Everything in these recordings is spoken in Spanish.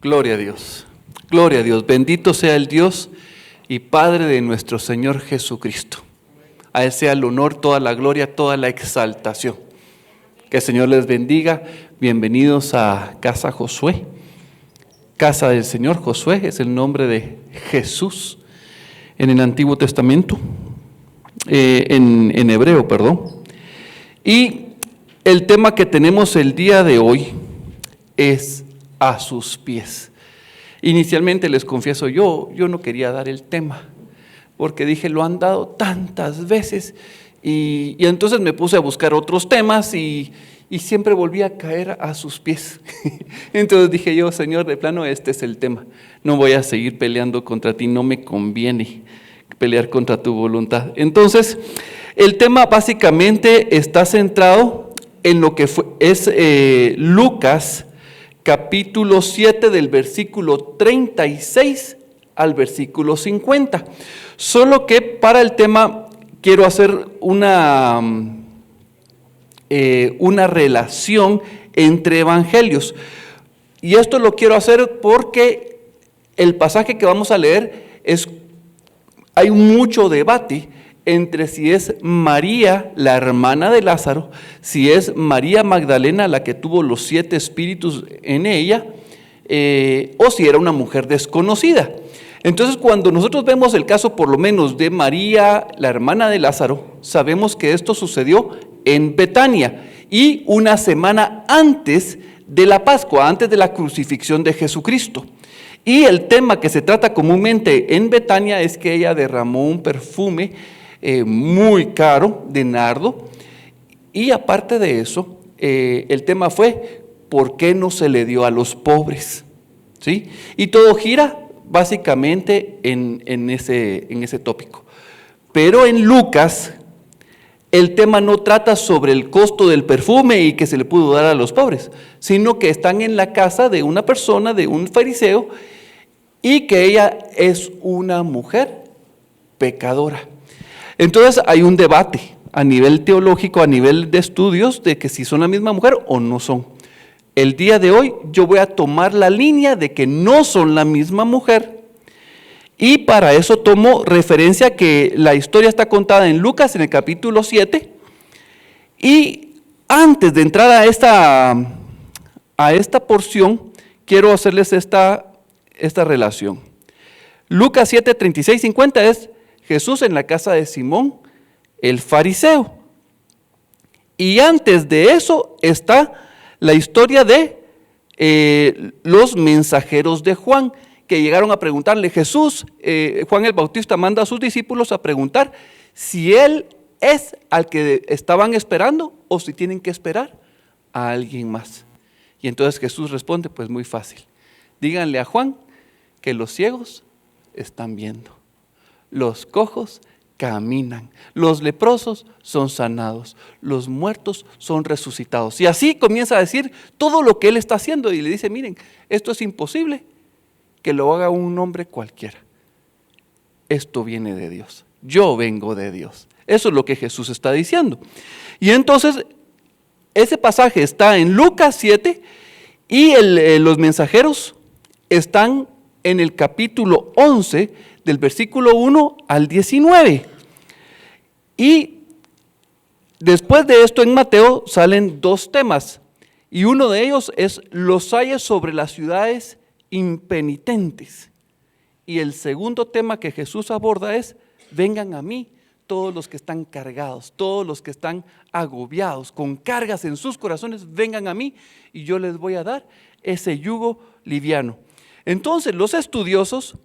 Gloria a Dios, gloria a Dios. Bendito sea el Dios y Padre de nuestro Señor Jesucristo. A Él sea el honor, toda la gloria, toda la exaltación. Que el Señor les bendiga. Bienvenidos a Casa Josué. Casa del Señor. Josué es el nombre de Jesús en el Antiguo Testamento, en hebreo, perdón. Y el tema que tenemos el día de hoy es a sus pies. Inicialmente les confieso, yo no quería dar el tema, porque dije, lo han dado tantas veces, y entonces me puse a buscar otros temas y siempre volví a caer a sus pies. Entonces dije yo, Señor, de plano este es el tema, no voy a seguir peleando contra ti, no me conviene pelear contra tu voluntad. Entonces, el tema básicamente está centrado en lo que es Lucas capítulo 7 del versículo 36 al versículo 50. Solo que para el tema quiero hacer una relación entre evangelios. Y esto lo quiero hacer porque el pasaje que vamos a leer hay mucho debate entre si es María, la hermana de Lázaro, si es María Magdalena la que tuvo los 7 espíritus en ella, o si era una mujer desconocida. Entonces, cuando nosotros vemos el caso, por lo menos, de María, la hermana de Lázaro, sabemos que esto sucedió en Betania y una semana antes de la Pascua, antes de la crucifixión de Jesucristo. Y el tema que se trata comúnmente en Betania es que ella derramó un perfume muy caro de nardo, y aparte de eso, el tema fue ¿por qué no se le dio a los pobres? ¿Sí? Y todo gira básicamente en ese tópico. Pero en Lucas el tema no trata sobre el costo del perfume y que se le pudo dar a los pobres, sino que están en la casa de una persona, de un fariseo, y que ella es una mujer pecadora. Entonces hay un debate a nivel teológico, a nivel de estudios, de que si son la misma mujer o no son. El día de hoy yo voy a tomar la línea de que no son la misma mujer, y para eso tomo referencia que la historia está contada en Lucas en el capítulo 7, y antes de entrar a esta porción, quiero hacerles esta relación. Lucas 7, 36, 50 es Jesús en la casa de Simón, el fariseo. Y antes de eso está la historia de los mensajeros de Juan, que llegaron a preguntarle, Jesús, Juan el Bautista manda a sus discípulos a preguntar si él es al que estaban esperando o si tienen que esperar a alguien más. Y entonces Jesús responde, pues muy fácil, díganle a Juan que los ciegos están viendo, los cojos caminan, los leprosos son sanados, los muertos son resucitados. Y así comienza a decir todo lo que él está haciendo, y le dice, miren, esto es imposible que lo haga un hombre cualquiera. Esto viene de Dios, yo vengo de Dios. Eso es lo que Jesús está diciendo. Y entonces ese pasaje está en Lucas 7 y los mensajeros están en el capítulo 11 del versículo 1 al 19. Y después de esto en Mateo salen 2 temas, y uno de ellos es los ayes sobre las ciudades impenitentes. Y el segundo tema que Jesús aborda es, vengan a mí todos los que están cargados, todos los que están agobiados, con cargas en sus corazones, vengan a mí y yo les voy a dar ese yugo liviano. Entonces los estudiosos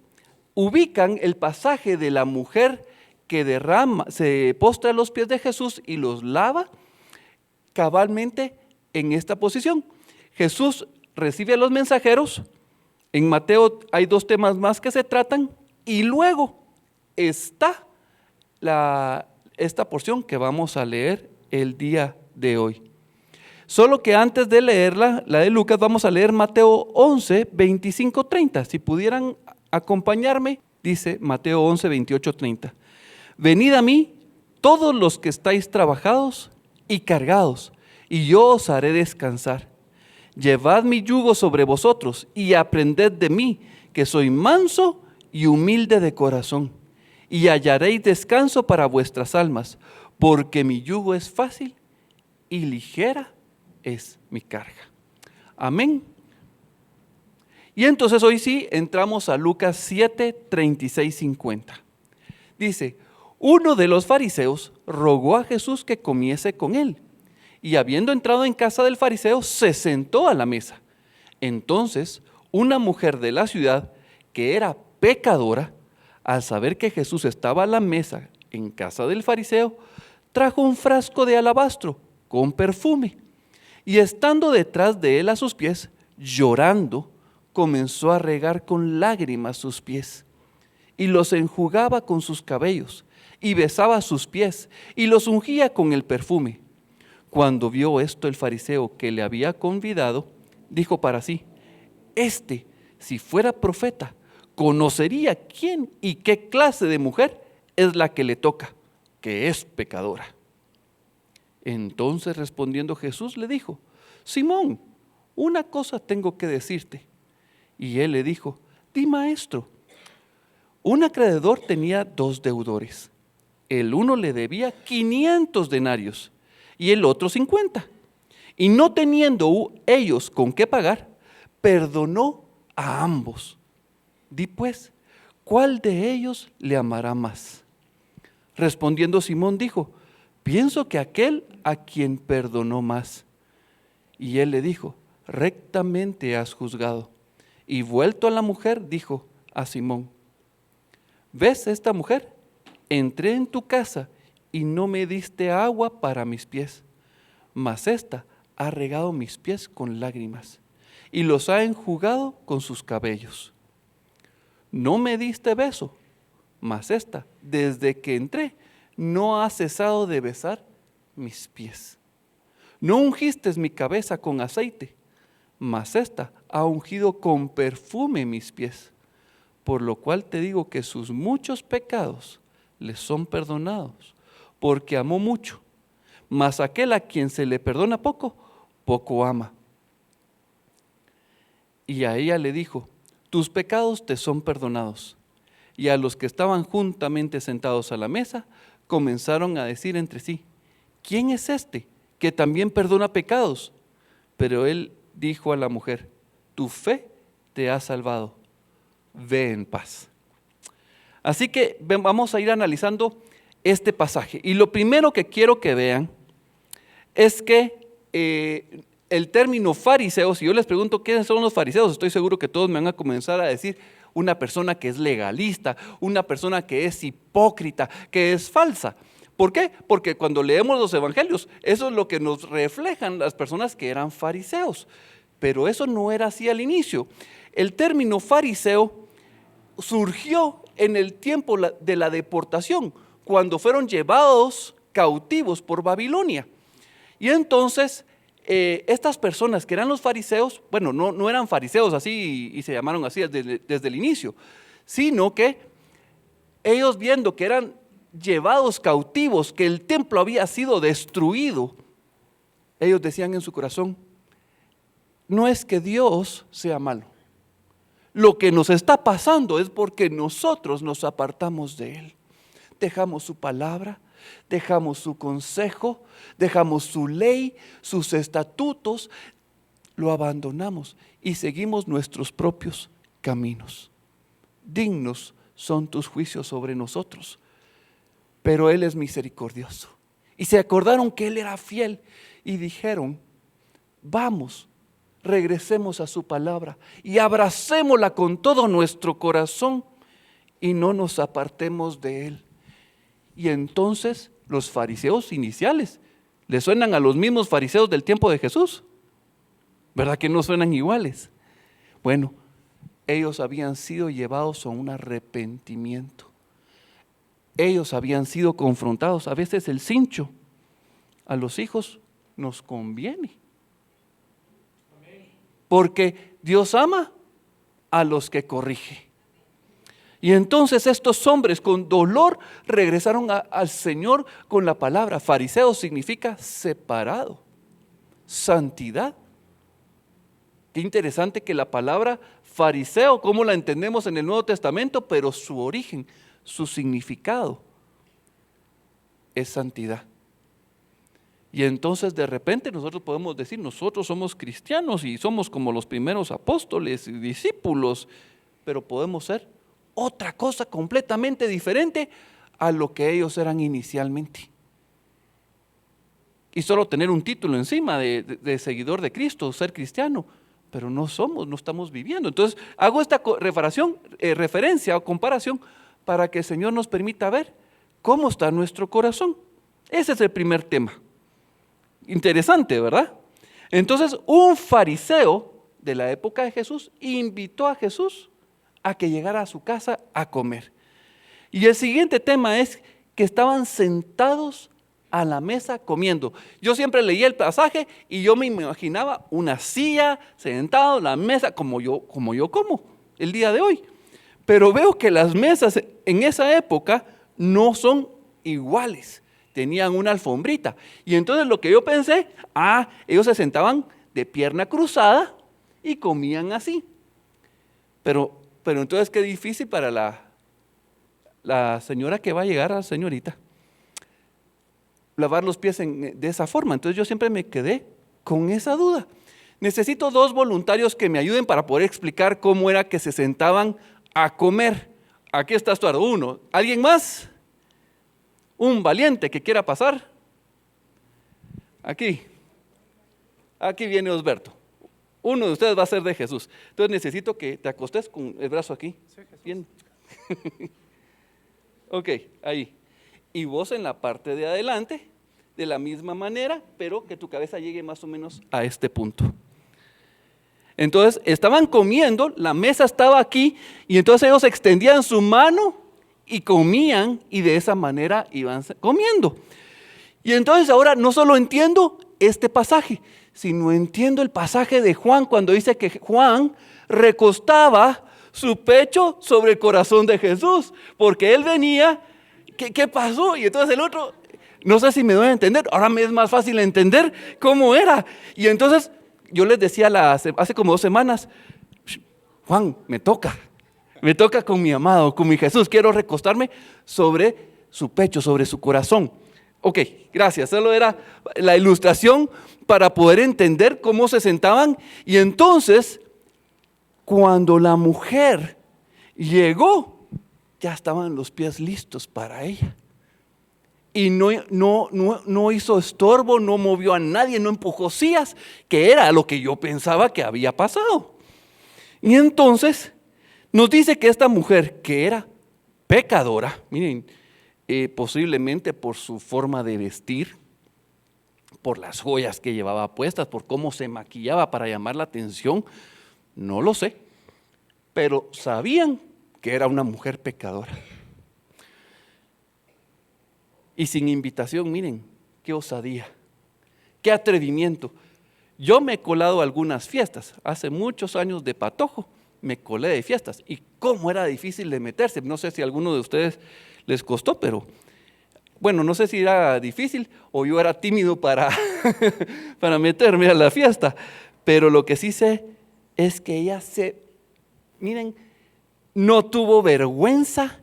ubican el pasaje de la mujer que se postra a los pies de Jesús y los lava cabalmente en esta posición. Jesús recibe a los mensajeros. En Mateo hay 2 temas más que se tratan, y luego está esta porción que vamos a leer el día de hoy. Solo que antes de leerla, la de Lucas, vamos a leer Mateo 11, 25, 30. Si pudieran acompañarme, dice Mateo 11, 28, 30. Venid a mí todos los que estáis trabajados y cargados, y yo os haré descansar. Llevad mi yugo sobre vosotros y aprended de mí, que soy manso y humilde de corazón, y hallaréis descanso para vuestras almas, porque mi yugo es fácil y ligera es mi carga. Amén. Y entonces hoy sí entramos a Lucas 7, 36, 50. Dice, uno de los fariseos rogó a Jesús que comiese con él, y habiendo entrado en casa del fariseo, se sentó a la mesa. Entonces, una mujer de la ciudad, que era pecadora, al saber que Jesús estaba a la mesa en casa del fariseo, trajo un frasco de alabastro con perfume, y estando detrás de él a sus pies, llorando, comenzó a regar con lágrimas sus pies, y los enjugaba con sus cabellos, y besaba sus pies, y los ungía con el perfume. Cuando vio esto el fariseo que le había convidado, dijo para sí, si fuera profeta, conocería quién y qué clase de mujer es la que le toca, que es pecadora. Entonces respondiendo Jesús le dijo, Simón, una cosa tengo que decirte. Y él le dijo, di maestro. Un acreedor tenía 2 deudores. El uno le debía 500 denarios y el otro 50. Y no teniendo ellos con qué pagar, perdonó a ambos. Di pues, ¿cuál de ellos le amará más? Respondiendo Simón dijo, pienso que aquel a quien perdonó más. Y él le dijo, rectamente has juzgado. Y vuelto a la mujer, dijo a Simón, ¿ves esta mujer? Entré en tu casa y no me diste agua para mis pies, mas ésta ha regado mis pies con lágrimas y los ha enjugado con sus cabellos. No me diste beso, mas ésta, desde que entré, no ha cesado de besar mis pies. No ungiste mi cabeza con aceite, mas ésta ha ungido con perfume mis pies. Por lo cual te digo que sus muchos pecados les son perdonados, porque amó mucho. Mas aquel a quien se le perdona poco, poco ama. Y a ella le dijo, tus pecados te son perdonados. Y a los que estaban juntamente sentados a la mesa, comenzaron a decir entre sí, ¿quién es este que también perdona pecados? Pero él dijo a la mujer, tu fe te ha salvado, ve en paz. Así que vamos a ir analizando este pasaje. Y lo primero que quiero que vean es que el término fariseo, si yo les pregunto quiénes son los fariseos, estoy seguro que todos me van a comenzar a decir una persona que es legalista, una persona que es hipócrita, que es falsa. ¿Por qué? Porque cuando leemos los evangelios, eso es lo que nos reflejan las personas que eran fariseos. Pero eso no era así al inicio. El término fariseo surgió en el tiempo de la deportación, cuando fueron llevados cautivos por Babilonia. Y entonces, estas personas que eran los fariseos, bueno, no eran fariseos así y se llamaron así desde el inicio, sino que ellos viendo que eran llevados cautivos, que el templo había sido destruido, ellos decían en su corazón, no es que Dios sea malo. Lo que nos está pasando es porque nosotros nos apartamos de Él. Dejamos su palabra, dejamos su consejo, dejamos su ley, sus estatutos, lo abandonamos y seguimos nuestros propios caminos. Dignos son tus juicios sobre nosotros, pero Él es misericordioso. Y se acordaron que Él era fiel y dijeron, vamos, regresemos a su palabra y abracémosla con todo nuestro corazón y no nos apartemos de Él. Y entonces los fariseos iniciales le suenan a los mismos fariseos del tiempo de Jesús, ¿verdad que no suenan iguales? Bueno, ellos habían sido llevados a un arrepentimiento. Ellos habían sido confrontados. A veces el cincho a los hijos nos conviene, porque Dios ama a los que corrige. Y entonces estos hombres con dolor regresaron al Señor con la palabra. Fariseo significa separado, santidad. Qué interesante que la palabra fariseo, como la entendemos en el Nuevo Testamento, pero su origen, su significado es santidad. Y entonces de repente nosotros podemos decir, nosotros somos cristianos y somos como los primeros apóstoles y discípulos, pero podemos ser otra cosa completamente diferente a lo que ellos eran inicialmente. Y solo tener un título encima de seguidor de Cristo, ser cristiano, pero no somos, no estamos viviendo. Entonces hago esta referencia o comparación para que el Señor nos permita ver cómo está nuestro corazón. Ese es el primer tema. Interesante, ¿verdad? Entonces, un fariseo de la época de Jesús invitó a Jesús a que llegara a su casa a comer. Y el siguiente tema es que estaban sentados a la mesa comiendo. Yo siempre leía el pasaje y yo me imaginaba una silla, sentado, la mesa, como yo como el día de hoy. Pero veo que las mesas en esa época no son iguales. Tenían una alfombrita. Y entonces lo que yo pensé, ellos se sentaban de pierna cruzada y comían así. Pero entonces qué difícil para la señora que va a llegar, a la señorita, lavar los pies de esa forma. Entonces yo siempre me quedé con esa duda. Necesito 2 voluntarios que me ayuden para poder explicar cómo era que se sentaban a comer. Aquí está Estuardo, 1. ¿Alguien más? Un valiente que quiera pasar. Aquí viene Osberto. Uno de ustedes va a ser de Jesús. Entonces necesito que te acostes con el brazo aquí. Bien. Ok, ahí. Y vos en la parte de adelante, de la misma manera, pero que tu cabeza llegue más o menos a este punto. Entonces estaban comiendo, la mesa estaba aquí, y entonces ellos extendían su mano y comían, y de esa manera iban comiendo. Y entonces ahora no solo entiendo este pasaje, sino entiendo el pasaje de Juan cuando dice que Juan recostaba su pecho sobre el corazón de Jesús, porque él venía, ¿qué pasó? Y entonces el otro, no sé si me doy a entender, ahora me es más fácil entender cómo era. Y entonces yo les decía hace como 2 semanas, Juan, me toca con mi amado, con mi Jesús, quiero recostarme sobre su pecho, sobre su corazón. Ok, gracias, solo era la ilustración para poder entender cómo se sentaban. Y entonces, cuando la mujer llegó, ya estaban los pies listos para ella. Y no hizo estorbo, no movió a nadie, no empujó sillas, que era lo que yo pensaba que había pasado. Y entonces nos dice que esta mujer, que era pecadora, miren, posiblemente por su forma de vestir, por las joyas que llevaba puestas, por cómo se maquillaba para llamar la atención, no lo sé, pero sabían que era una mujer pecadora. Y sin invitación, miren, qué osadía, qué atrevimiento. Yo me he colado a algunas fiestas, hace muchos años de patojo, me colé de fiestas, y cómo era difícil de meterse. No sé si a alguno de ustedes les costó, pero bueno, no sé si era difícil o yo era tímido para meterme a la fiesta, pero lo que sí sé es que ella miren, no tuvo vergüenza,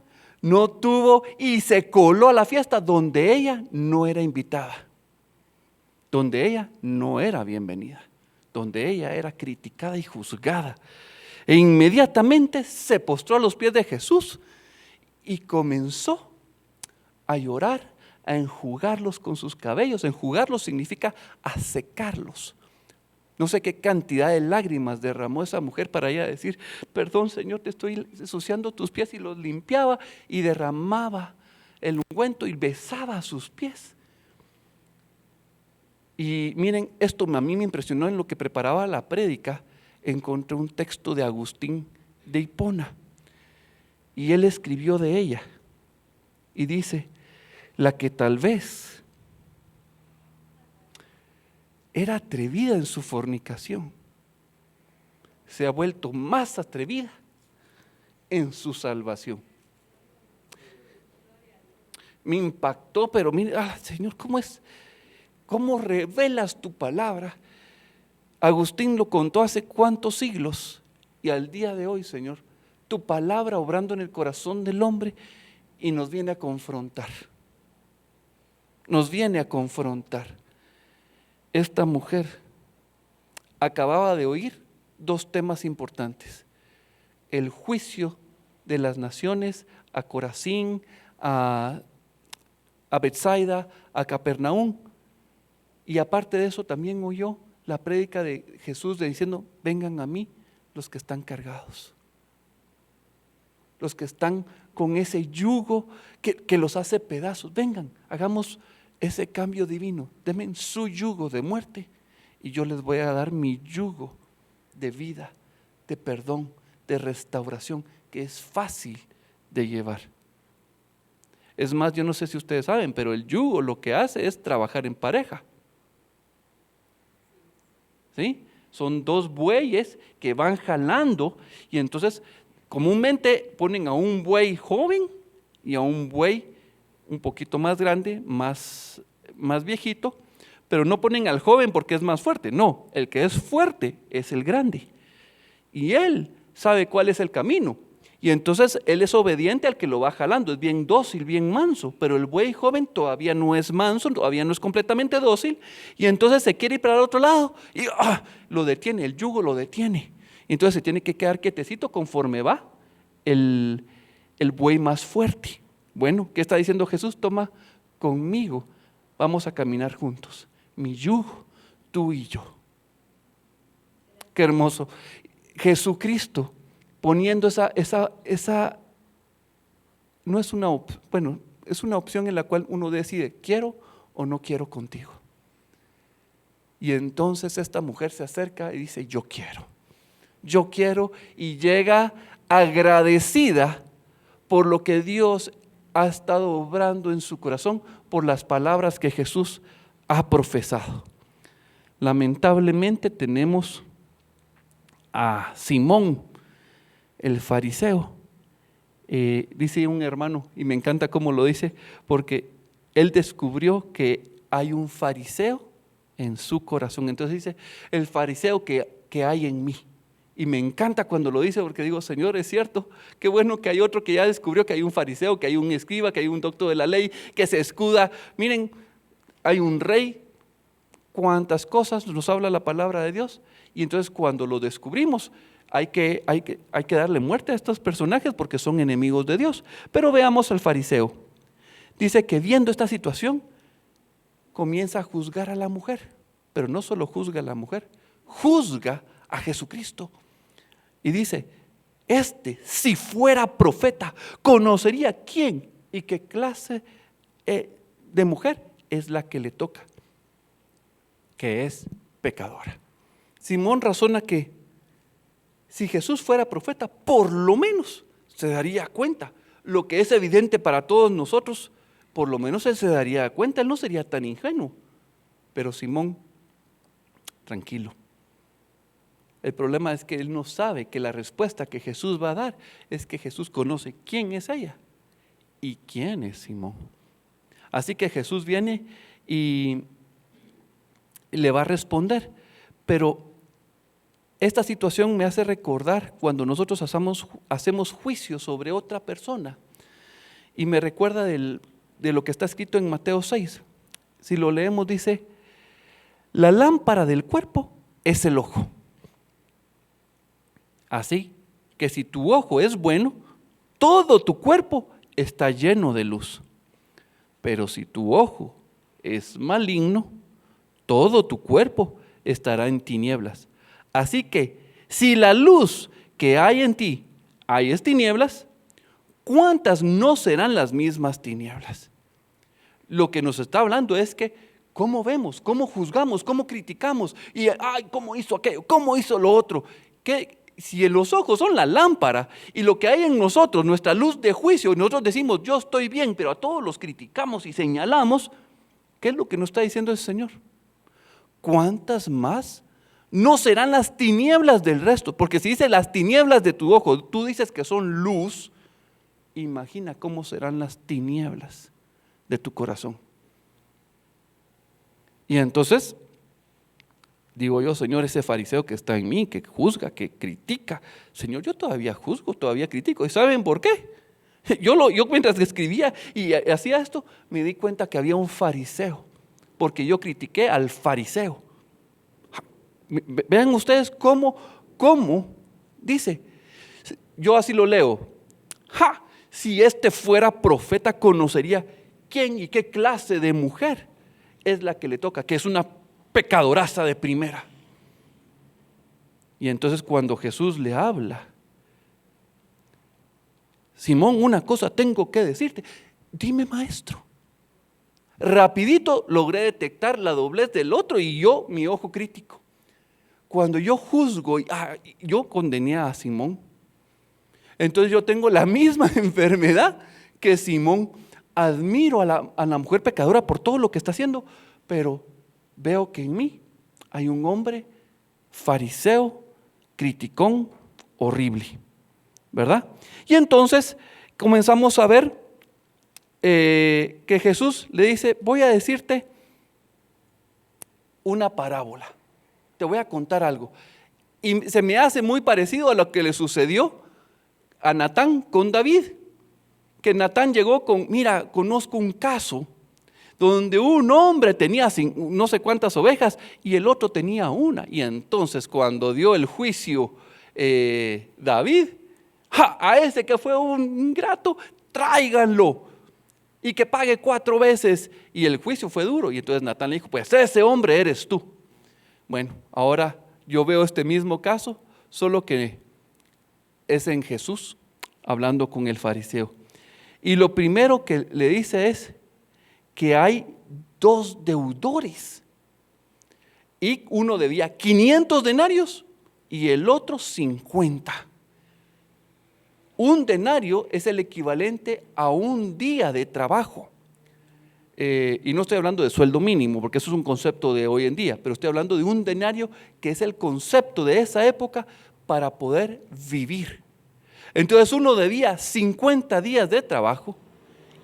y se coló a la fiesta donde ella no era invitada, donde ella no era bienvenida, donde ella era criticada y juzgada. E inmediatamente se postró a los pies de Jesús y comenzó a llorar, a enjugarlos con sus cabellos. Enjugarlos significa a secarlos. No sé qué cantidad de lágrimas derramó esa mujer para ella decir, perdón Señor, te estoy ensuciando tus pies, y los limpiaba y derramaba el ungüento y besaba sus pies. Y miren, esto a mí me impresionó. En lo que preparaba la prédica, encontré un texto de Agustín de Hipona, y él escribió de ella, y dice, la que tal vez era atrevida en su fornicación, se ha vuelto más atrevida en su salvación. Me impactó, pero mire, Señor, ¿cómo revelas tu palabra? Agustín lo contó hace cuántos siglos y al día de hoy, Señor, tu palabra obrando en el corazón del hombre y nos viene a confrontar. Nos viene a confrontar. Esta mujer acababa de oír dos temas importantes: el juicio de las naciones a Corazín, a Betsaida, a Capernaum, y aparte de eso también oyó la prédica de Jesús diciendo: vengan a mí los que están cargados, los que están con ese yugo que los hace pedazos. Vengan, hagamos ese cambio divino, denme su yugo de muerte y yo les voy a dar mi yugo de vida, de perdón, de restauración, que es fácil de llevar. Es más, yo no sé si ustedes saben, pero el yugo lo que hace es trabajar en pareja. ¿Sí? Son dos bueyes que van jalando y entonces comúnmente ponen a un buey joven y a un buey un poquito más grande, más viejito, pero no ponen al joven porque es más fuerte. No, el que es fuerte es el grande y él sabe cuál es el camino. Y entonces él es obediente al que lo va jalando, es bien dócil, bien manso, pero el buey joven todavía no es manso, todavía no es completamente dócil, y entonces se quiere ir para el otro lado y lo detiene, el yugo lo detiene. Y entonces se tiene que quedar quietecito conforme va el buey más fuerte. Bueno, ¿qué está diciendo Jesús? Toma conmigo, vamos a caminar juntos, mi yugo, tú y yo. Qué hermoso. Jesucristo poniendo esa no es es una opción en la cual uno decide, quiero o no quiero contigo. Y entonces esta mujer se acerca y dice, yo quiero, y llega agradecida por lo que Dios ha estado obrando en su corazón, por las palabras que Jesús ha profesado. Lamentablemente tenemos a Simón, el fariseo. Dice un hermano, y me encanta cómo lo dice, porque él descubrió que hay un fariseo en su corazón. Entonces dice, el fariseo que hay en mí. Y me encanta cuando lo dice, porque digo, Señor, es cierto, qué bueno que hay otro que ya descubrió que hay un fariseo, que hay un escriba, que hay un doctor de la ley, que se escuda. Miren, hay un rey, cuántas cosas nos habla la palabra de Dios. Y entonces cuando lo descubrimos, hay que darle muerte a estos personajes porque son enemigos de Dios. Pero veamos al fariseo. Dice que viendo esta situación, comienza a juzgar a la mujer. Pero no solo juzga a la mujer, juzga a Jesucristo. Y dice, si fuera profeta, conocería quién y qué clase de mujer es la que le toca, que es pecadora. Simón razona que si Jesús fuera profeta, por lo menos se daría cuenta. Lo que es evidente para todos nosotros, por lo menos él se daría cuenta, él no sería tan ingenuo. Pero Simón, tranquilo. El problema es que él no sabe que la respuesta que Jesús va a dar es que Jesús conoce quién es ella y quién es Simón. Así que Jesús viene y le va a responder, pero esta situación me hace recordar cuando nosotros hacemos juicio sobre otra persona y me recuerda de lo que está escrito en Mateo 6. Si lo leemos dice, la lámpara del cuerpo es el ojo. Así que si tu ojo es bueno, todo tu cuerpo está lleno de luz. Pero si tu ojo es maligno, todo tu cuerpo estará en tinieblas. Así que si la luz que hay en ti es tinieblas, ¿cuántas no serán las mismas tinieblas? Lo que nos está hablando es que cómo vemos, cómo juzgamos, cómo criticamos y cómo hizo aquello, cómo hizo lo otro. Que si los ojos son la lámpara y lo que hay en nosotros, nuestra luz de juicio, y nosotros decimos yo estoy bien, pero a todos los criticamos y señalamos, ¿qué es lo que nos está diciendo el Señor? ¿Cuántas más no serán las tinieblas del resto? Porque si dice las tinieblas de tu ojo, tú dices que son luz, imagina cómo serán las tinieblas de tu corazón. Y entonces Digo yo, Señor, ese fariseo que está en mí, que juzga, que critica, Señor, yo todavía juzgo, todavía critico. ¿Y saben por qué? Yo mientras escribía y hacía esto, me di cuenta que había un fariseo, porque yo critiqué al fariseo. Vean ustedes cómo dice, yo así lo leo, si este fuera profeta conocería quién y qué clase de mujer es la que le toca, que es una pecadoraza de primera. Y entonces cuando Jesús le habla, Simón, una cosa tengo que decirte. Dime, maestro. Rapidito logré detectar la doblez del otro y yo, mi ojo crítico. Cuando yo juzgo, yo condené a Simón. Entonces yo tengo la misma enfermedad que Simón. Admiro a la mujer pecadora por todo lo que está haciendo, pero veo que en mí hay un hombre fariseo, criticón, horrible, ¿verdad? Y entonces comenzamos a ver que Jesús le dice, voy a decirte una parábola, te voy a contar algo. Y se me hace muy parecido a lo que le sucedió a Natán con David, que Natán llegó con, mira, conozco un caso donde un hombre tenía no sé cuántas ovejas y el otro tenía una. Y entonces cuando dio el juicio David, a ese que fue un ingrato, tráiganlo y que pague 4 veces. Y el juicio fue duro y entonces Natán le dijo, pues ese hombre eres tú. Bueno, ahora yo veo este mismo caso, solo que es en Jesús hablando con el fariseo. Y lo primero que le dice es que hay 2 deudores y uno debía 500 denarios y el otro 50. Un denario es el equivalente a un día de trabajo. Y no estoy hablando de sueldo mínimo, porque eso es un concepto de hoy en día, pero estoy hablando de un denario que es el concepto de esa época para poder vivir. Entonces uno debía 50 días de trabajo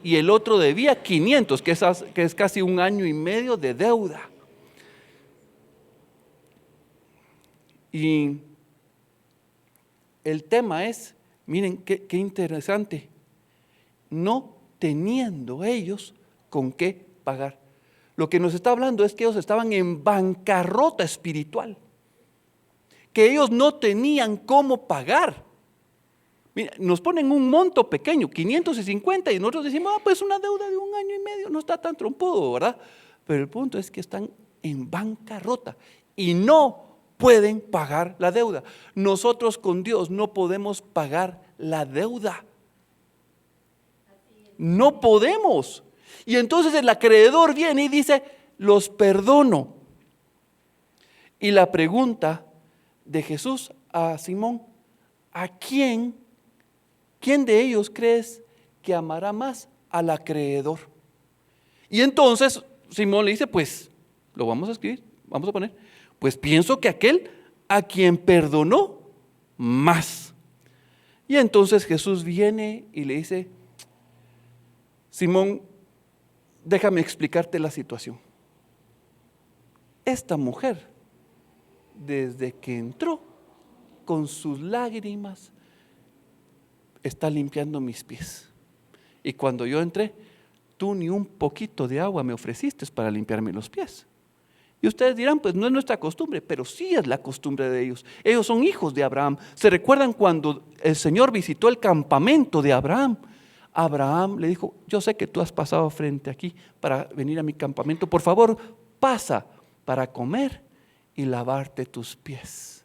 y el otro debía 500, que es casi 1 año y medio de deuda. Y el tema es, miren qué interesante, no teniendo ellos con qué pagar. Lo que nos está hablando es que ellos estaban en bancarrota espiritual, que ellos no tenían cómo pagar. Mira, nos ponen un monto pequeño, 550, y nosotros decimos, pues una deuda de 1 año y medio, no está tan trompudo, ¿verdad? Pero el punto es que están en bancarrota y no pueden pagar la deuda. Nosotros con Dios no podemos pagar la deuda. No podemos. Y entonces el acreedor viene y dice, los perdono. Y la pregunta de Jesús a Simón, ¿a quién de ellos crees que amará más al acreedor? Y entonces Simón le dice, pues lo vamos a escribir, vamos a poner, pues pienso que aquel a quien perdonó más. Y entonces Jesús viene y le dice, Simón, déjame explicarte la situación. Esta mujer, desde que entró, con sus lágrimas, está limpiando mis pies. Y cuando yo entré, tú ni un poquito de agua me ofreciste para limpiarme los pies. Y ustedes dirán, pues no es nuestra costumbre, pero sí es la costumbre de ellos. Ellos son hijos de Abraham. ¿Se recuerdan cuando el Señor visitó el campamento de Abraham? Abraham le dijo, yo sé que tú has pasado frente aquí para venir a mi campamento. Por favor, pasa para comer y lavarte tus pies.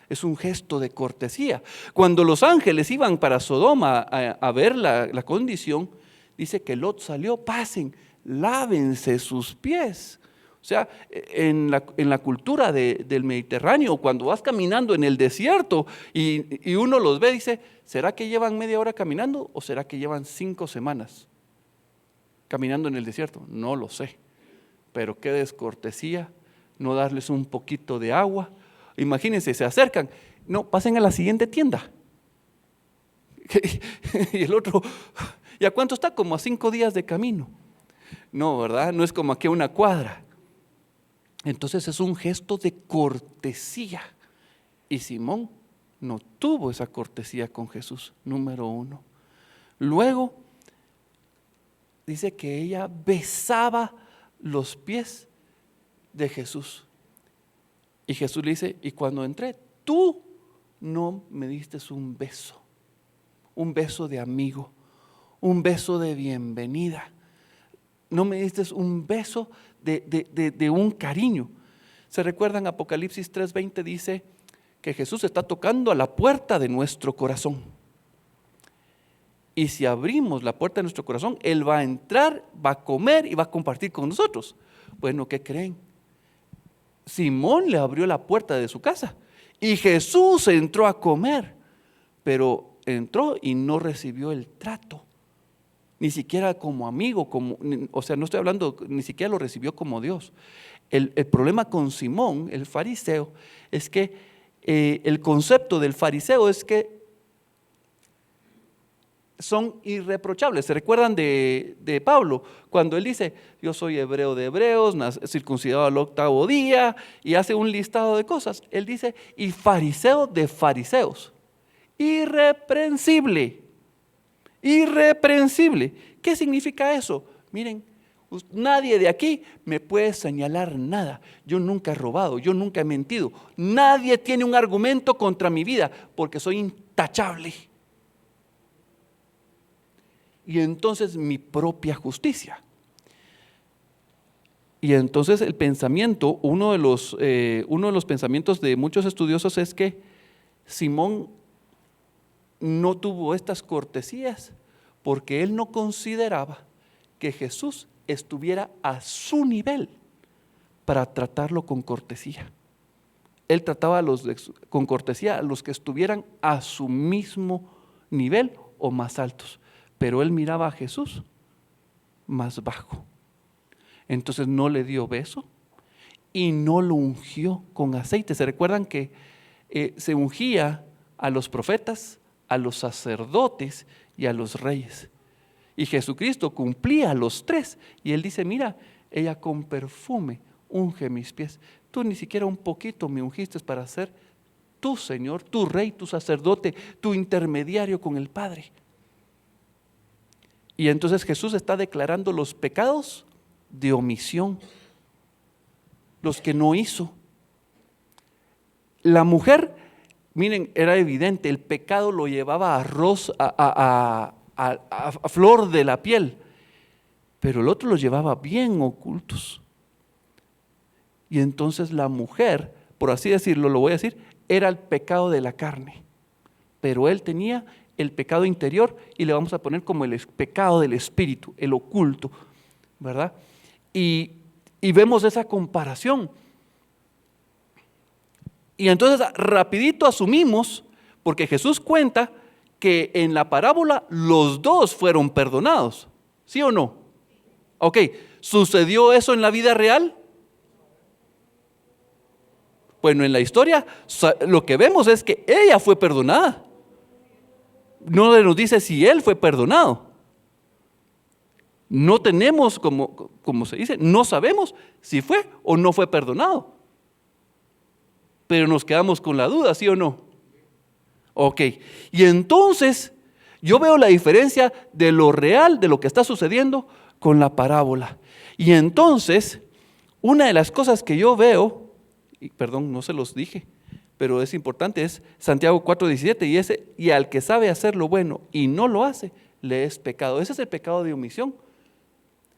Es un gesto de cortesía. Cuando los ángeles iban para Sodoma a ver la condición, dice que Lot salió, pasen, lávense sus pies. O sea, en la cultura del Mediterráneo, cuando vas caminando en el desierto y uno los ve, dice, ¿será que llevan media hora caminando o será que llevan 5 semanas caminando en el desierto? No lo sé, pero qué descortesía no darles un poquito de agua. Imagínense, se acercan, no, pasen a la siguiente tienda. Y el otro, ¿y a cuánto está? Como a 5 días de camino. No, ¿verdad? No es como aquí a 1 cuadra. Entonces es un gesto de cortesía. Y Simón no tuvo esa cortesía con Jesús, número uno. Luego dice que ella besaba los pies de Jesús. Y Jesús le dice, y cuando entré, tú no me diste un beso de amigo, un beso de bienvenida. No me diste un beso de un cariño. ¿Se recuerdan? Apocalipsis 3:20 dice que Jesús está tocando a la puerta de nuestro corazón. Y si abrimos la puerta de nuestro corazón, Él va a entrar, va a comer y va a compartir con nosotros. Bueno, ¿qué creen? Simón le abrió la puerta de su casa y Jesús entró a comer, pero entró y no recibió el trato, ni siquiera como amigo, o sea, no estoy hablando, ni siquiera lo recibió como Dios. El problema con Simón, el fariseo, es que el concepto del fariseo es que son irreprochables. ¿Se recuerdan de Pablo? Cuando él dice, yo soy hebreo de hebreos, circuncidado al 8º día, y hace un listado de cosas. Él dice, y fariseo de fariseos. Irreprensible. Irreprensible. ¿Qué significa eso? Miren, nadie de aquí me puede señalar nada. Yo nunca he robado, yo nunca he mentido. Nadie tiene un argumento contra mi vida porque soy intachable. Y entonces mi propia justicia. Y entonces el pensamiento, uno de los pensamientos de muchos estudiosos es que Simón no tuvo estas cortesías porque él no consideraba que Jesús estuviera a su nivel para tratarlo con cortesía. Él trataba con cortesía a los que estuvieran a su mismo nivel o más altos. Pero él miraba a Jesús más bajo. Entonces no le dio beso y no lo ungió con aceite. ¿Se recuerdan que se ungía a los profetas, a los sacerdotes y a los reyes? Y Jesucristo cumplía los tres. Y él dice, mira, ella con perfume unge mis pies. Tú ni siquiera un poquito me ungiste para ser tu Señor, tu Rey, tu sacerdote, tu intermediario con el Padre. Y entonces Jesús está declarando los pecados de omisión, los que no hizo. La mujer, miren, era evidente, el pecado lo llevaba a flor de la piel, pero el otro los llevaba bien ocultos. Y entonces la mujer, por así decirlo, lo voy a decir, era el pecado de la carne, pero él tenía el pecado interior y le vamos a poner como el pecado del espíritu, el oculto, ¿verdad? Y vemos esa comparación. Y entonces rapidito asumimos, porque Jesús cuenta que en la parábola los dos fueron perdonados, ¿sí o no? Ok, ¿sucedió eso en la vida real? Bueno, en la historia lo que vemos es que ella fue perdonada. No nos dice si él fue perdonado. No tenemos, como se dice, no sabemos si fue o no fue perdonado. Pero nos quedamos con la duda, ¿sí o no? Ok, y entonces yo veo la diferencia de lo real, de lo que está sucediendo con la parábola. Y entonces, una de las cosas que yo veo, y perdón, no se los dije, pero es importante, es Santiago 4:17, y al que sabe hacer lo bueno y no lo hace, le es pecado. Ese es el pecado de omisión.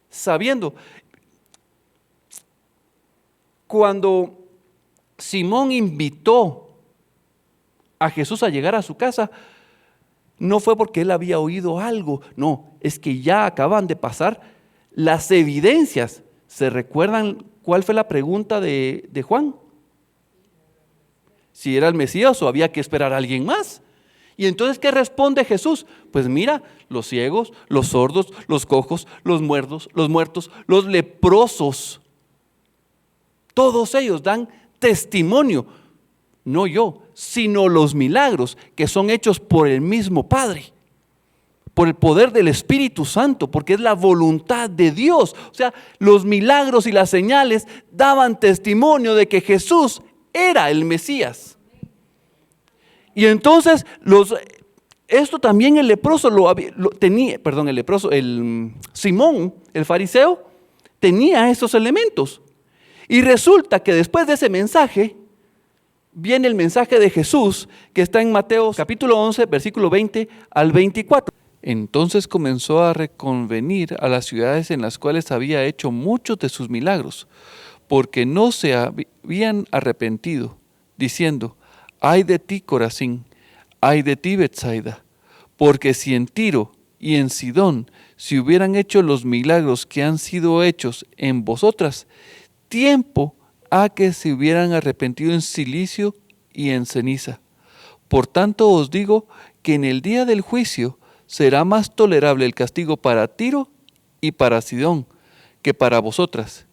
Sabiendo, cuando Simón invitó a Jesús a llegar a su casa, no fue porque él había oído algo, no, es que ya acaban de pasar las evidencias. ¿Se recuerdan cuál fue la pregunta de Juan? Si era el Mesías o había que esperar a alguien más. Y entonces, ¿qué responde Jesús? Pues mira, los ciegos, los sordos, los cojos, los muertos, los leprosos, todos ellos dan testimonio, no yo, sino los milagros que son hechos por el mismo Padre. por el poder del Espíritu Santo, porque es la voluntad de Dios. O sea, los milagros y las señales daban testimonio de que Jesús era el Mesías. Y entonces esto también el leproso Simón, el fariseo, tenía esos elementos. Y resulta que después de ese mensaje, viene el mensaje de Jesús que está en Mateo capítulo 11, versículo 20 al 24. Entonces comenzó a reconvenir a las ciudades en las cuales había hecho muchos de sus milagros, porque no se habían arrepentido, diciendo: ay de ti, Corazín, ay de ti, Betsaida, porque si en Tiro y en Sidón se hubieran hecho los milagros que han sido hechos en vosotras, tiempo a que se hubieran arrepentido en cilicio y en ceniza. Por tanto os digo que en el día del juicio será más tolerable el castigo para Tiro y para Sidón que para vosotras.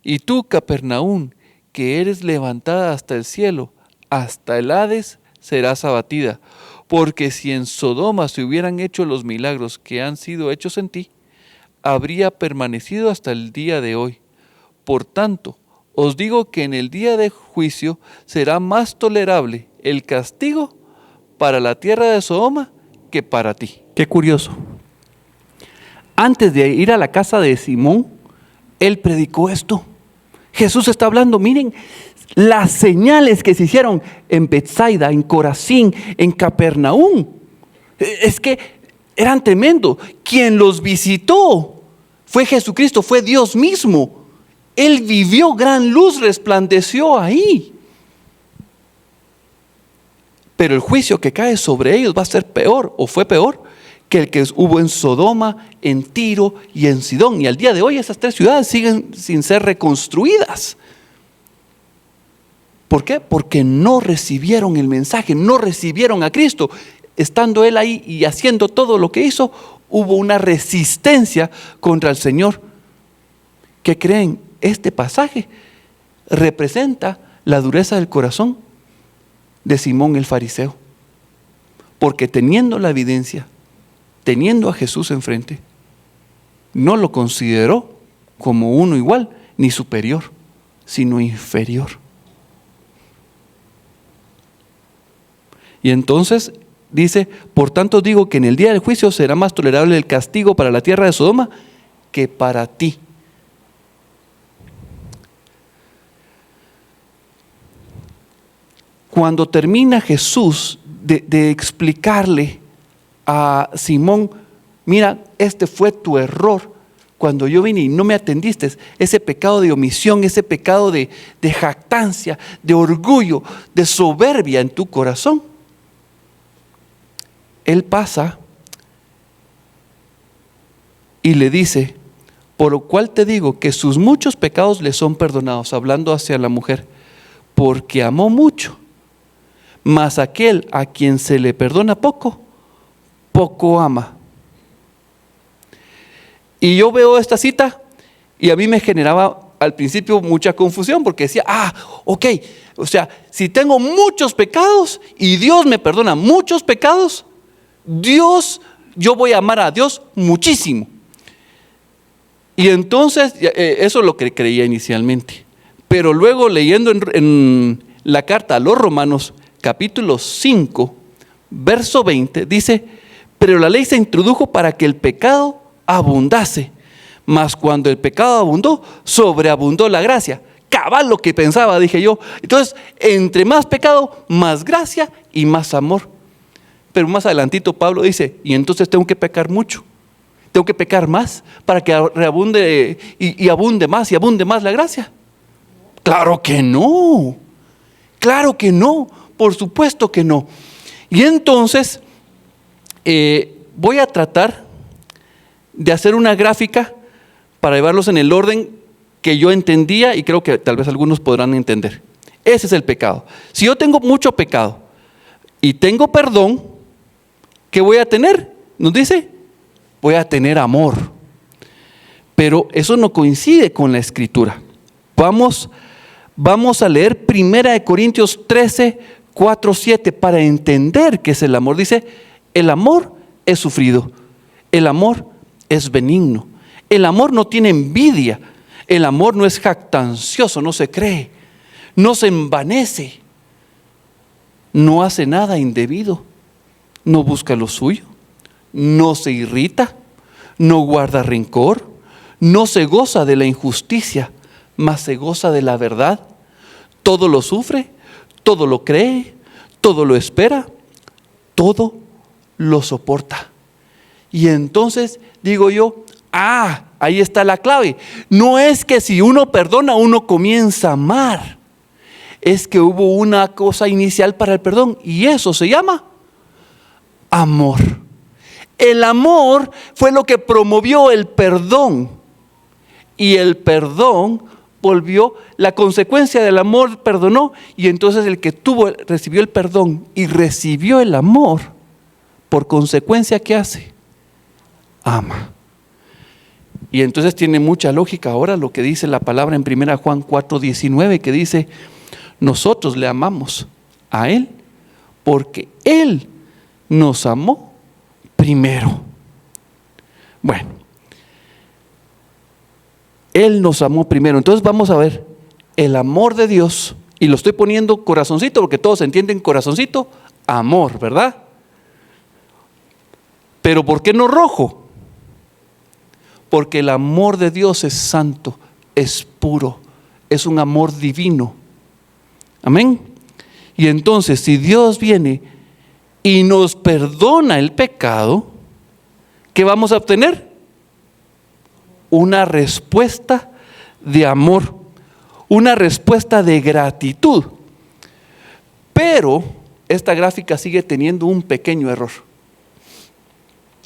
Y tú, Capernaum, que eres levantada hasta el cielo, hasta el Hades serás abatida. Porque si en Sodoma se hubieran hecho los milagros que han sido hechos en ti, habría permanecido hasta el día de hoy. Por tanto, os digo que en el día de juicio será más tolerable el castigo para la tierra de Sodoma que para ti. Qué curioso. Antes de ir a la casa de Simón, él predicó esto. Jesús está hablando, miren, las señales que se hicieron en Betsaida, en Corazín, en Capernaum, es que eran tremendos. Quien los visitó fue Jesucristo, fue Dios mismo. Él vivió, gran luz resplandeció ahí. Pero el juicio que cae sobre ellos va a ser peor, o fue peor, que el que hubo en Sodoma, en Tiro y en Sidón. Y al día de hoy esas tres ciudades siguen sin ser reconstruidas. ¿Por qué? Porque no recibieron el mensaje, no recibieron a Cristo. Estando Él ahí y haciendo todo lo que hizo, hubo una resistencia contra el Señor. ¿Qué creen? Este pasaje representa la dureza del corazón de Simón el fariseo. Porque teniendo la evidencia, teniendo a Jesús enfrente, no lo consideró como uno igual ni superior, sino inferior. Y entonces dice: por tanto digo que en el día del juicio será más tolerable el castigo para la tierra de Sodoma que para ti. Cuando termina Jesús de explicarle a Simón: mira, este fue tu error cuando yo vine y no me atendiste, ese pecado de omisión, ese pecado de jactancia, de orgullo, de soberbia en tu corazón. Él pasa y le dice: por lo cual te digo que sus muchos pecados le son perdonados, hablando hacia la mujer, porque amó mucho. Mas aquel a quien se le perdona poco, poco ama. Y yo veo esta cita y a mí me generaba al principio mucha confusión, porque decía: ok, o sea, si tengo muchos pecados y Dios me perdona muchos pecados, yo voy a amar a Dios muchísimo. Y entonces, eso es lo que creía inicialmente. Pero luego leyendo en la carta a los Romanos, capítulo 5, verso 20, dice: pero la ley se introdujo para que el pecado abundase, mas cuando el pecado abundó, sobreabundó la gracia. Cabal lo que pensaba, dije yo. Entonces, entre más pecado, más gracia y más amor. Pero más adelantito Pablo dice: y entonces tengo que pecar mucho, tengo que pecar más para que reabunde y abunde más la gracia. Claro que no, por supuesto que no. Y entonces voy a tratar de hacer una gráfica para llevarlos en el orden que yo entendía, y creo que tal vez algunos podrán entender. Ese es el pecado. Si yo tengo mucho pecado y tengo perdón, ¿qué voy a tener? Nos dice: voy a tener amor. Pero eso no coincide con la Escritura. Vamos a leer 1 Corintios 13, 4, 7 para entender qué es el amor. Dice: el amor es sufrido. El amor es benigno. El amor no tiene envidia. El amor no es jactancioso, no se cree, no se envanece, no hace nada indebido, no busca lo suyo, no se irrita, no guarda rencor, no se goza de la injusticia, mas se goza de la verdad. Todo lo sufre, todo lo cree, todo lo espera, todo lo soporta. Y entonces digo yo, ahí está la clave. No es que si uno perdona, uno comienza a amar. Es que hubo una cosa inicial para el perdón y eso se llama amor. El amor fue lo que promovió el perdón. Y el perdón volvió, la consecuencia del amor perdonó, y entonces el que recibió el perdón y recibió el amor, por consecuencia, ¿qué hace? Ama. Y entonces tiene mucha lógica ahora lo que dice la palabra en 1 Juan 4:19, que dice: nosotros le amamos a Él porque Él nos amó primero. Bueno, Él nos amó primero. Entonces vamos a ver el amor de Dios, y lo estoy poniendo corazoncito porque todos entienden corazoncito, amor, ¿verdad? Pero ¿por qué no rojo? Porque el amor de Dios es santo, es puro, es un amor divino. Amén. Y entonces, si Dios viene y nos perdona el pecado, ¿qué vamos a obtener? Una respuesta de amor, una respuesta de gratitud. Pero esta gráfica sigue teniendo un pequeño error.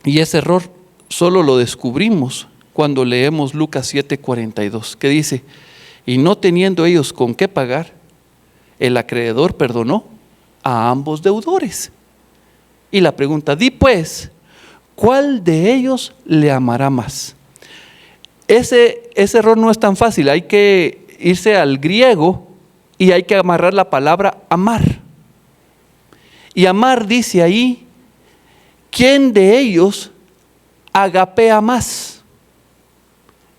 Y ese error solo lo descubrimos cuando leemos Lucas 7:42, que dice: y no teniendo ellos con qué pagar, el acreedor perdonó a ambos deudores. Y la pregunta: di pues, ¿cuál de ellos le amará más? Ese error no es tan fácil. Hay que irse al griego y hay que amarrar la palabra amar. Y amar dice ahí: ¿quién de ellos agapea más?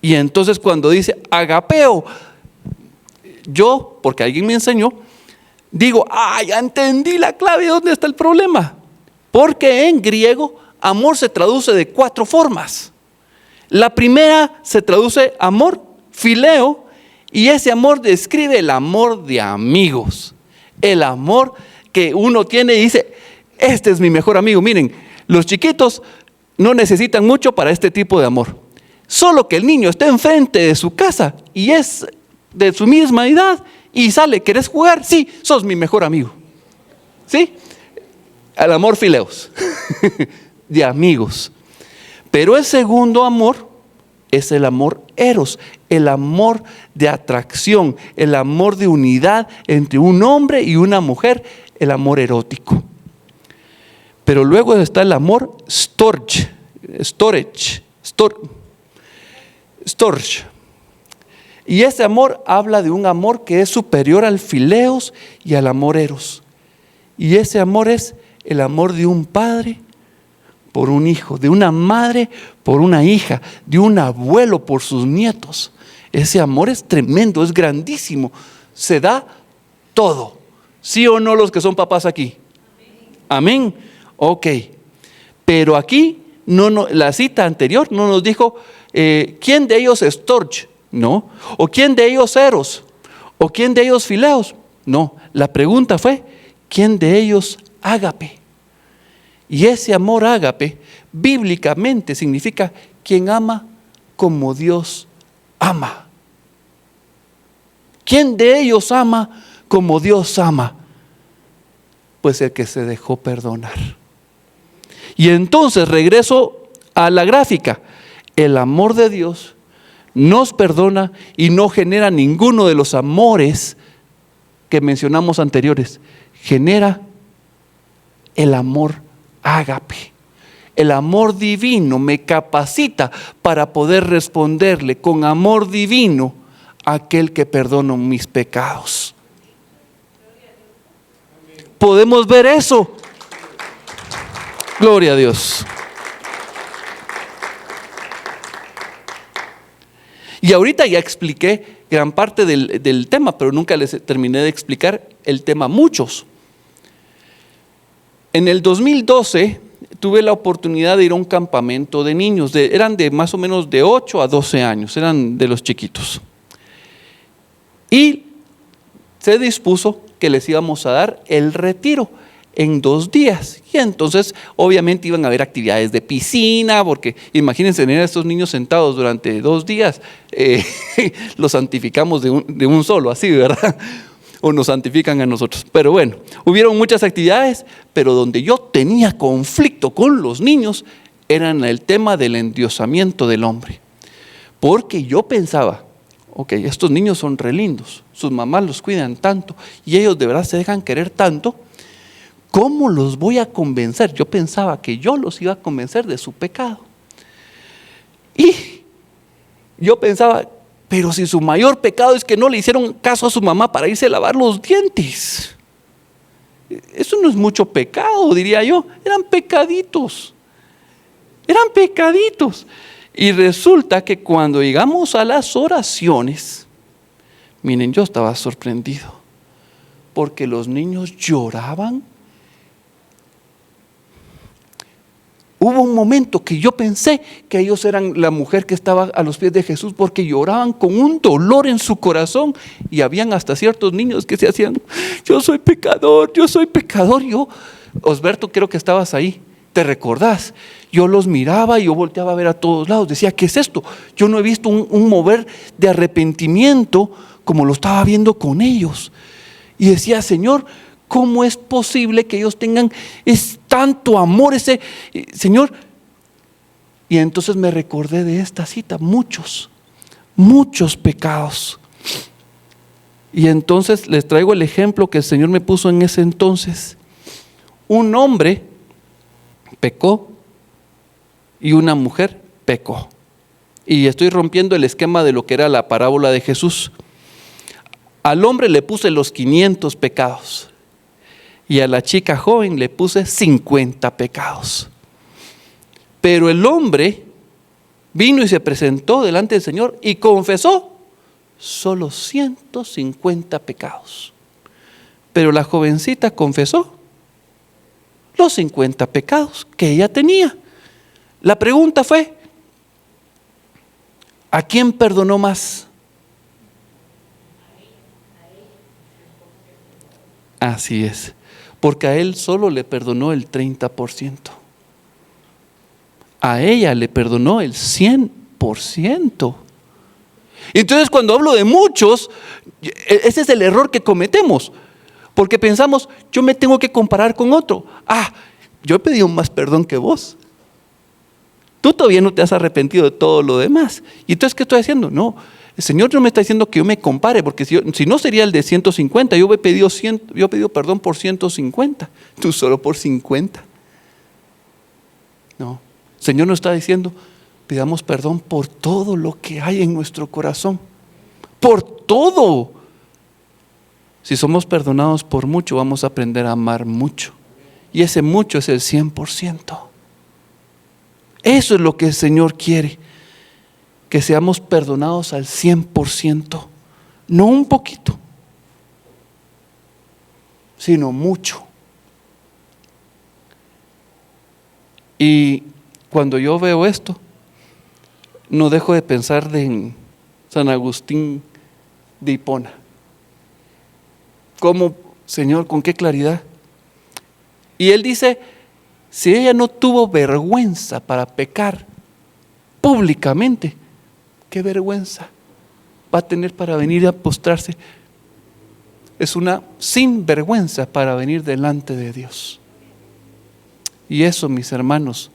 Y entonces cuando dice agapeo, yo, porque alguien me enseñó, digo: ya entendí la clave, ¿dónde está el problema? Porque en griego amor se traduce de 4 formas. La primera se traduce amor, fileo, y ese amor describe el amor de amigos. El amor que uno tiene y dice: este es mi mejor amigo. Miren, los chiquitos no necesitan mucho para este tipo de amor. Solo que el niño esté enfrente de su casa y es de su misma edad y sale: ¿querés jugar? Sí, sos mi mejor amigo. ¿Sí? El amor fileos, de amigos. Pero el segundo amor es el amor eros, el amor de atracción, el amor de unidad entre un hombre y una mujer, el amor erótico. Pero luego está el amor storge. Y ese amor habla de un amor que es superior al fileos y al amor eros. Y ese amor es el amor de un padre por un hijo, de una madre por una hija, de un abuelo por sus nietos. Ese amor es tremendo, es grandísimo. Se da todo. ¿Sí o no los que son papás aquí? Amén. Ok. Pero aquí, la cita anterior no nos dijo quién de ellos es storge, no. O quién de ellos eros, o quién de ellos fileos. No, la pregunta fue: ¿quién de ellos ágape? Y ese amor ágape bíblicamente significa quien ama como Dios ama. ¿Quién de ellos ama como Dios ama? Pues el que se dejó perdonar. Y entonces regreso a la gráfica. El amor de Dios nos perdona y no genera ninguno de los amores que mencionamos anteriores. Genera el amor ágape. El amor divino me capacita para poder responderle con amor divino a aquel que perdona mis pecados. ¿Podemos ver eso? Gloria a Dios. Y ahorita ya expliqué gran parte del tema, pero nunca les terminé de explicar el tema muchos. En el 2012 tuve la oportunidad de ir a un campamento de niños, eran de más o menos de 8 a 12 años, eran de los chiquitos. Y se dispuso que les íbamos a dar el retiro en 2 días. Y entonces obviamente iban a haber actividades de piscina, porque imagínense tener a estos niños sentados durante 2 días, los santificamos de un solo, así, ¿verdad? O nos santifican a nosotros. Pero bueno, hubieron muchas actividades, pero donde yo tenía conflicto con los niños era en el tema del endiosamiento del hombre. Porque yo pensaba, ok, estos niños son re lindos, sus mamás los cuidan tanto y ellos de verdad se dejan querer tanto, ¿cómo los voy a convencer? Yo pensaba que yo los iba a convencer de su pecado. Y yo pensaba, pero si su mayor pecado es que no le hicieron caso a su mamá para irse a lavar los dientes, eso no es mucho pecado, diría yo. Eran pecaditos. Y resulta que cuando llegamos a las oraciones, miren, yo estaba sorprendido, porque los niños lloraban. Hubo un momento que yo pensé que ellos eran la mujer que estaba a los pies de Jesús, porque lloraban con un dolor en su corazón, y habían hasta ciertos niños que se hacían, yo soy pecador. Yo, Osberto, creo que estabas ahí, ¿te recordás? Yo los miraba y yo volteaba a ver a todos lados, decía, ¿qué es esto? Yo no he visto un mover de arrepentimiento como lo estaba viendo con ellos. Y decía, Señor, ¿cómo es posible que ellos tengan tanto amor, ese Señor? Y entonces me recordé de esta cita, muchos pecados. Y entonces les traigo el ejemplo que el Señor me puso en ese entonces. Un hombre pecó y una mujer pecó. Y estoy rompiendo el esquema de lo que era la parábola de Jesús. Al hombre le puse los 500 pecados. Y a la chica joven le puse 50 pecados. Pero el hombre vino y se presentó delante del Señor y confesó solo 150 pecados. Pero la jovencita confesó los 50 pecados que ella tenía. La pregunta fue, ¿a quién perdonó más? Así es. Porque a él solo le perdonó el 30%. A ella le perdonó el 100%. Entonces, cuando hablo de muchos, ese es el error que cometemos. Porque pensamos, yo me tengo que comparar con otro. Yo he pedido más perdón que vos. Tú todavía no te has arrepentido de todo lo demás. ¿Y entonces qué estoy haciendo? No. El Señor no me está diciendo que yo me compare, porque si no sería el de 150, yo he pedido perdón por 150, tú solo por 50. No, el Señor nos está diciendo, pidamos perdón por todo lo que hay en nuestro corazón, por todo. Si somos perdonados por mucho, vamos a aprender a amar mucho, y ese mucho es el 100%. Eso es lo que el Señor quiere. Que seamos perdonados al 100%, no un poquito, sino mucho. Y cuando yo veo esto, no dejo de pensar en San Agustín de Hipona. ¿Cómo, Señor, con qué claridad? Y él dice, si ella no tuvo vergüenza para pecar públicamente, ¿qué vergüenza va a tener para venir a postrarse? Es una sinvergüenza para venir delante de Dios. Y eso, mis hermanos,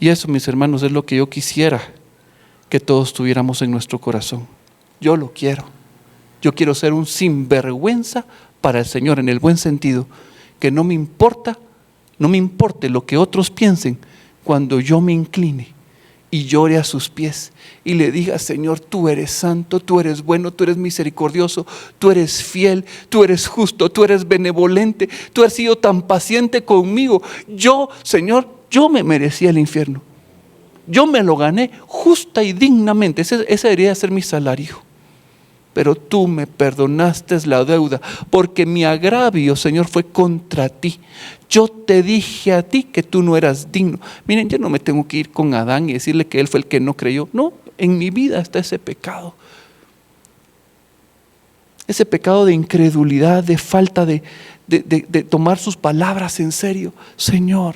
es lo que yo quisiera que todos tuviéramos en nuestro corazón. Yo lo quiero. Yo quiero ser un sinvergüenza para el Señor, en el buen sentido, que no me importe lo que otros piensen cuando yo me incline y llore a sus pies y le diga, Señor, tú eres santo, tú eres bueno, tú eres misericordioso, tú eres fiel, tú eres justo, tú eres benevolente, tú has sido tan paciente conmigo. Yo, Señor, yo me merecía el infierno, yo me lo gané justa y dignamente. Ese debería ser mi salario. Pero tú me perdonaste la deuda, porque mi agravio, Señor, fue contra ti. Yo te dije a ti que tú no eras digno. Miren, yo no me tengo que ir con Adán y decirle que él fue el que no creyó. No, en mi vida está ese pecado. Ese pecado de incredulidad, de falta de tomar sus palabras en serio. Señor,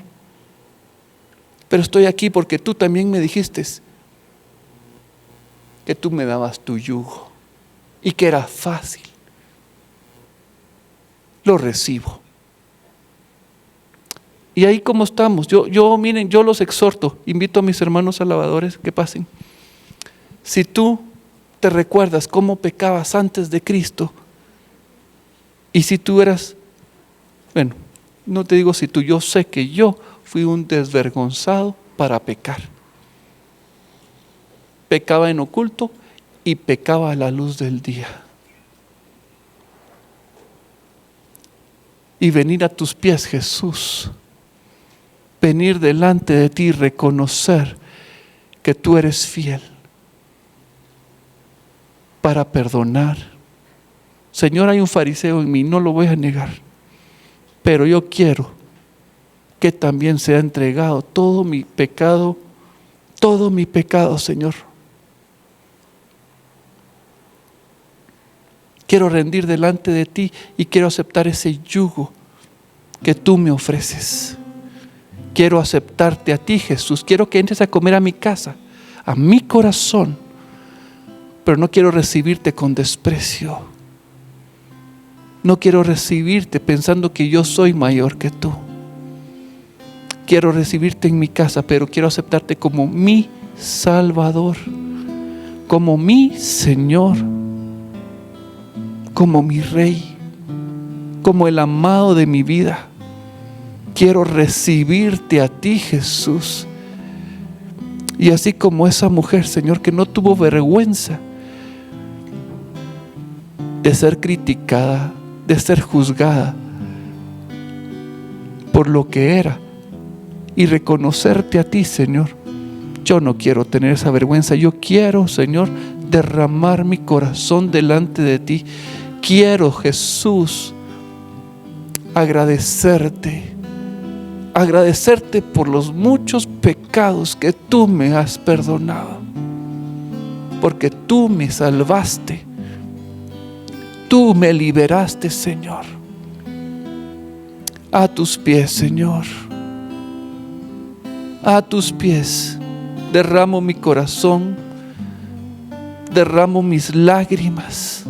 pero estoy aquí porque tú también me dijiste que tú me dabas tu yugo y que era fácil. Lo recibo. Y ahí como estamos, miren, yo los exhorto, invito a mis hermanos alabadores que pasen. Si tú te recuerdas cómo pecabas antes de Cristo, y si tú eras, bueno, no te digo si tú, yo sé que yo fui un desvergonzado para pecar. Pecaba en oculto y pecaba a la luz del día. Y venir a tus pies, Jesús, venir delante de ti y reconocer que tú eres fiel para perdonar. Señor, hay un fariseo en mí, no lo voy a negar, pero yo quiero que también sea entregado todo mi pecado, Señor. Quiero rendir delante de ti y quiero aceptar ese yugo que tú me ofreces. Quiero aceptarte a ti, Jesús. Quiero que entres a comer a mi casa, a mi corazón, pero no quiero recibirte con desprecio. No quiero recibirte pensando que yo soy mayor que tú. Quiero recibirte en mi casa, pero quiero aceptarte como mi Salvador, como mi Señor, como mi Rey, como el amado de mi vida. Quiero recibirte a ti, Jesús. Y así como esa mujer, Señor, que no tuvo vergüenza de ser criticada, de ser juzgada por lo que era, y reconocerte a ti, Señor. Yo no quiero tener esa vergüenza. Yo quiero, Señor, derramar mi corazón delante de ti. Quiero, Jesús, agradecerte por los muchos pecados que tú me has perdonado, porque tú me salvaste, tú me liberaste, Señor. A tus pies, Señor, a tus pies derramo mi corazón, derramo mis lágrimas,